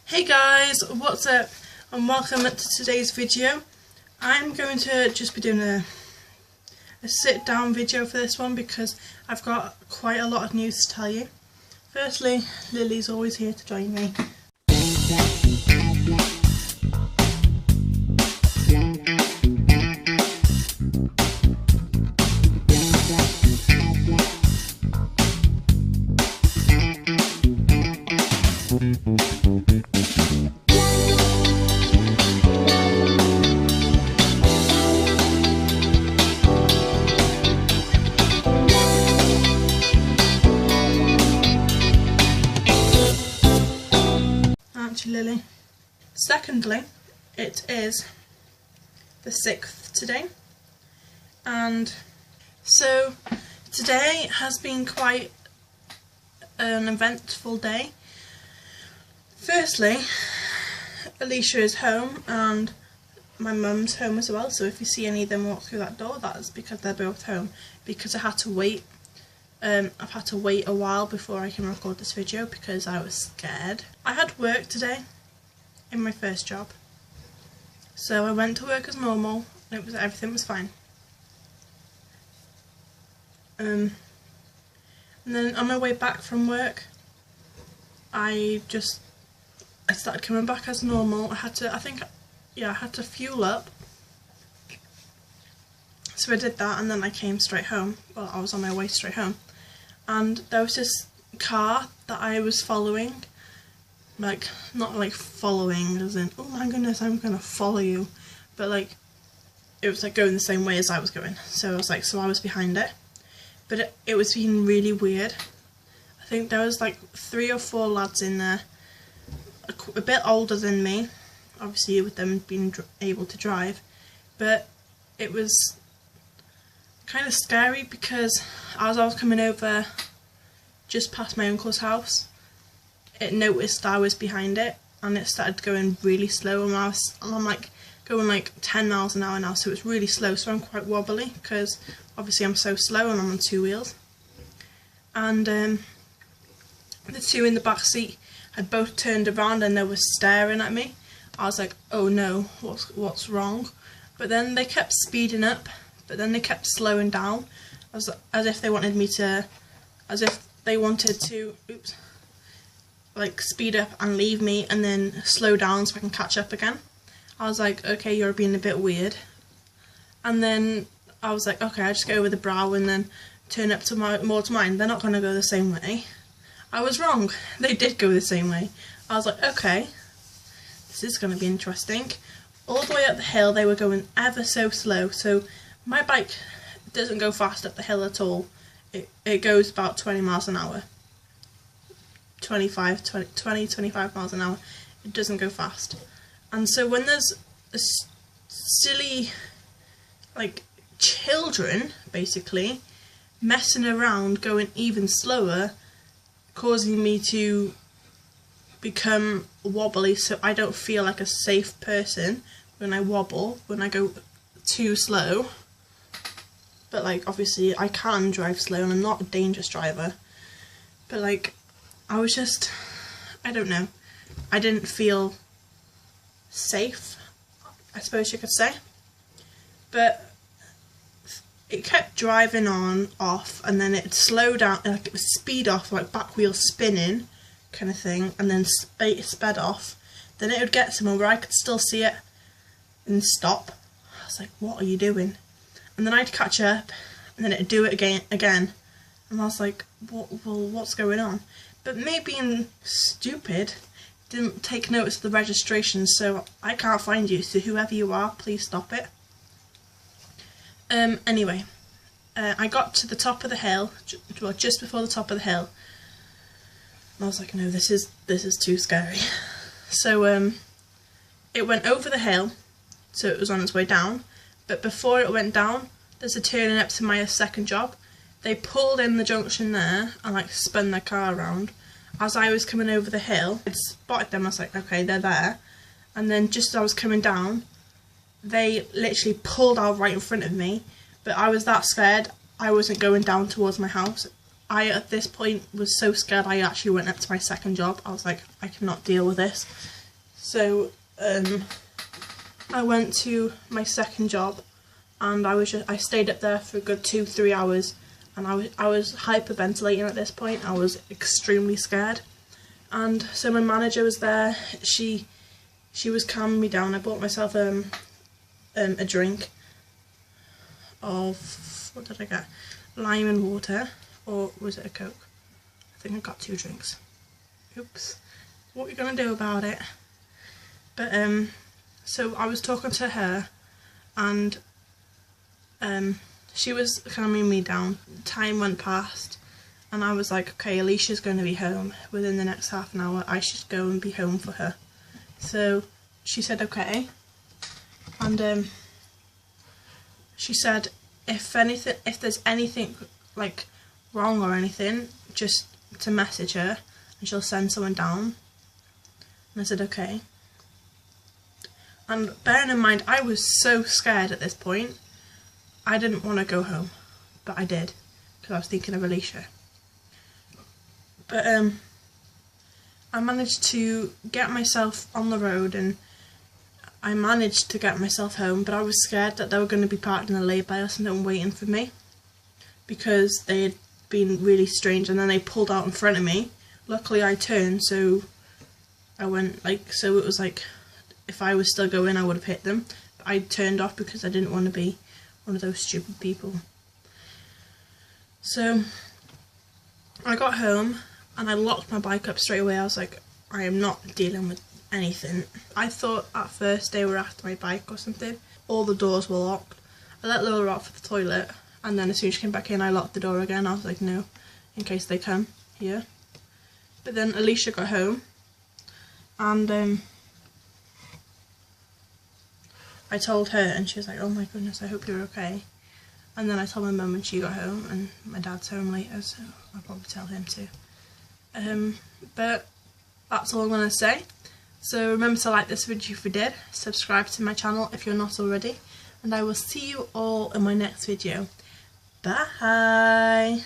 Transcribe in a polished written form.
Hey guys, what's up and welcome to today's video. I'm going to just be doing a sit down video for this one because I've got quite a lot of news to tell you. Firstly, Lily's always here to join me. Lily. Secondly, it is the 6th today, and so today has been quite an eventful day. Firstly, Alesha is home and my mum's home as well, so if you see any of them walk through that door, that is because they're both home, because I had to wait. I've had to wait a while before I can record this video because I was scared. I had work today in my first job, so I went to work as normal and everything was fine. And then on my way back from work, I started coming back as normal. I had to fuel up. So I did that and then I came straight home. Well, I was on my way straight home. And there was this car that I was following. Like, not like following as in, oh my goodness, I'm gonna follow you. But like, it was like going the same way as I was going. So I was like, so I was behind it. But it was being really weird. I think there was like 3 or 4 lads in there. A bit older than me. Obviously with them being able to drive. But it was kind of scary because as I was coming over just past my uncle's house, it noticed I was behind it and it started going really slow, and I'm like going like 10 miles an hour now, so it's really slow, so I'm quite wobbly because obviously I'm so slow and I'm on 2 wheels. And the 2 in the back seat had both turned around and they were staring at me. I was like, oh no, what's wrong? But then they kept speeding up, but then they kept slowing down, as if they wanted to, oops, like speed up and leave me and then slow down so I can catch up again. I was like, okay, you're being a bit weird. And then I was like, okay, I just go over the brow and then turn up to more to mine. They're not going to go the same way. I was wrong. They did go the same way. I was like, okay, this is going to be interesting. All the way up the hill, they were going ever so slow. So my bike doesn't go fast up the hill at all. It goes about 20 miles an hour. 25 miles an hour. It doesn't go fast. And so when there's a silly, like, children, basically, messing around, going even slower, causing me to become wobbly, so I don't feel like a safe person when I wobble, when I go too slow. But like, obviously I can drive slow and I'm not a dangerous driver, but like, I was just, I don't know, I didn't feel safe, I suppose you could say. But it kept driving on, off, and then it slowed down, like it would speed off, like back wheel spinning kind of thing, and then sped off. Then it would get somewhere where I could still see it and stop. I was like, what are you doing? And then I'd catch up and then it'd do it again. And I was like, what's going on? But me being stupid didn't take notice of the registration, so I can't find you, so whoever you are, please stop it. Anyway, I got to the top of the hill, well, just before the top of the hill. And I was like, no, this is too scary. So it went over the hill, so it was on its way down. But before it went down, there's a turning up to my second job. They pulled in the junction there and like spun their car around. As I was coming over the hill, I'd spotted them. I was like, okay, they're there. And then just as I was coming down, they literally pulled out right in front of me. But I was that scared, I wasn't going down towards my house. I, at this point, was so scared I actually went up to my second job. I was like, I cannot deal with this. So I went to my second job, and I stayed up there for a good 2-3 hours, and I was hyperventilating at this point. I was extremely scared, and so my manager was there. She was calming me down. I bought myself a drink of, what did I get? Lime and water, or was it a Coke? I think I got 2 drinks. Oops. What are you gonna do about it? But so I was talking to her, and she was calming me down. Time went past, and I was like, okay, Alesha's going to be home within the next half an hour. I should go and be home for her. So she said okay, and she said if there's anything like wrong or anything, just to message her and she'll send someone down. And I said okay. And bearing in mind, I was so scared at this point, I didn't want to go home, but I did, because I was thinking of Alesha. But I managed to get myself on the road, and I managed to get myself home, but I was scared that they were going to be parked in a lay-by or something waiting for me, because they had been really strange, and then they pulled out in front of me. Luckily I turned, so I went, like, so it was like, if I was still going, I would have hit them. But I turned off because I didn't want to be one of those stupid people. So I got home and I locked my bike up straight away. I was like, I am not dealing with anything. I thought at first they were after my bike or something. All the doors were locked. I let Lola out for the toilet, and then as soon as she came back in, I locked the door again. I was like, no, in case they come here. But then Alesha got home, and I told her, and she was like, oh my goodness, I hope you're okay. And then I told my mum when she got home, and my dad's home later, so I'll probably tell him too. But that's all I'm going to say. So remember to like this video if you did, subscribe to my channel if you're not already, and I will see you all in my next video. Bye!